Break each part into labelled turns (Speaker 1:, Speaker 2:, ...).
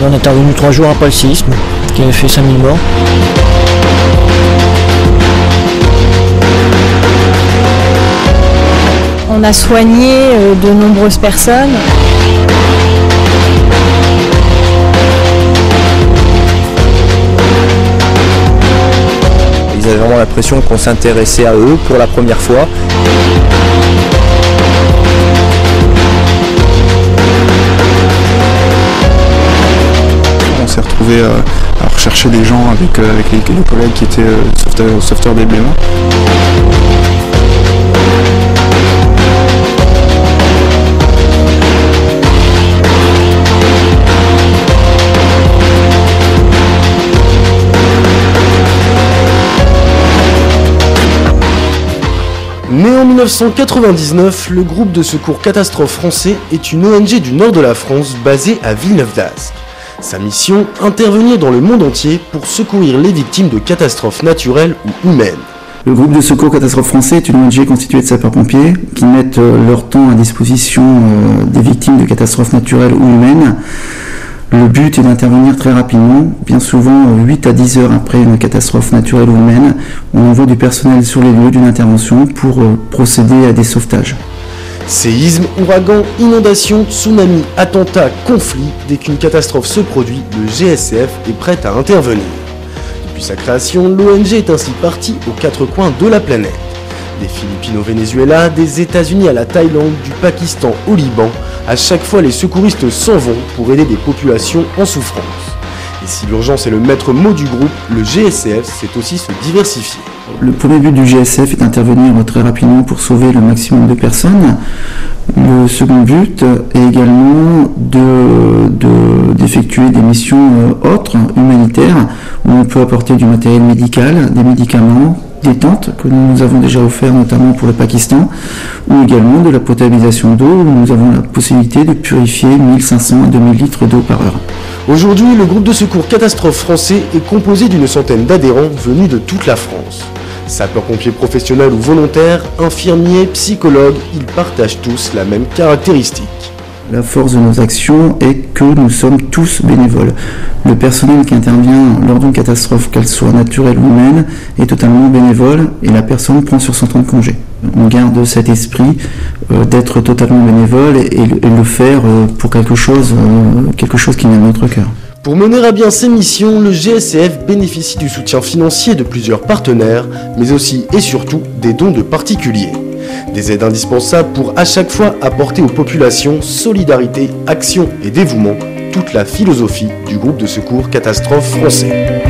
Speaker 1: On est intervenu 3 jours après le séisme qui avait fait 5000 morts.
Speaker 2: On a soigné de nombreuses personnes.
Speaker 3: Ils avaient vraiment l'impression qu'on s'intéressait à eux pour la première fois.
Speaker 4: On s'est retrouvé à rechercher des gens avec les collègues qui étaient sauveteurs d'éblément.
Speaker 5: Né en 1999, le groupe de secours catastrophe français est une ONG du nord de la France basée à Villeneuve-d'Ascq. Sa mission, intervenir dans le monde entier pour secourir les victimes de catastrophes naturelles ou humaines.
Speaker 6: Le groupe de secours catastrophe français est une ONG constituée de sapeurs-pompiers qui mettent leur temps à disposition des victimes de catastrophes naturelles ou humaines. Le but est d'intervenir très rapidement, bien souvent 8 à 10 heures après une catastrophe naturelle ou humaine. On envoie du personnel sur les lieux d'une intervention pour procéder à des sauvetages.
Speaker 5: Séismes, ouragans, inondations, tsunamis, attentats, conflits, dès qu'une catastrophe se produit, le GSCF est prêt à intervenir. Depuis sa création, l'ONG est ainsi partie aux 4 coins de la planète. Des Philippines au Venezuela, des États-Unis à la Thaïlande, du Pakistan au Liban, à chaque fois les secouristes s'en vont pour aider des populations en souffrance. Et si l'urgence est le maître mot du groupe, le GSCF sait aussi se diversifier.
Speaker 6: Le premier but du GSF est d'intervenir très rapidement pour sauver le maximum de personnes. Le second but est également d'effectuer des missions autres, humanitaires, où on peut apporter du matériel médical, des médicaments, des tentes que nous avons déjà offertes notamment pour le Pakistan, ou également de la potabilisation d'eau, où nous avons la possibilité de purifier 1500 à 2000 litres d'eau par heure.
Speaker 5: Aujourd'hui, le groupe de secours catastrophe français est composé d'une centaine d'adhérents venus de toute la France. Sapeurs-pompiers professionnels ou volontaires, infirmiers, psychologues, ils partagent tous la même caractéristique.
Speaker 6: La force de nos actions est que nous sommes tous bénévoles. Le personnel qui intervient lors d'une catastrophe, qu'elle soit naturelle ou humaine, est totalement bénévole et la personne prend sur son temps de congé. On garde cet esprit d'être totalement bénévole et le faire pour quelque chose qui vient de notre cœur.
Speaker 5: Pour mener à bien ses missions, le GSCF bénéficie du soutien financier de plusieurs partenaires, mais aussi et surtout des dons de particuliers. Des aides indispensables pour à chaque fois apporter aux populations solidarité, action et dévouement, toute la philosophie du groupe de secours catastrophe français.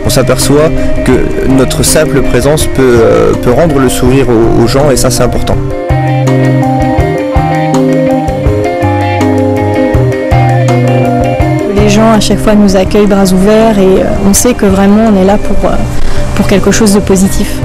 Speaker 3: On s'aperçoit que notre simple présence peut rendre le sourire aux gens et ça c'est important.
Speaker 2: Les gens à chaque fois nous accueillent bras ouverts et on sait que vraiment on est là pour quelque chose de positif.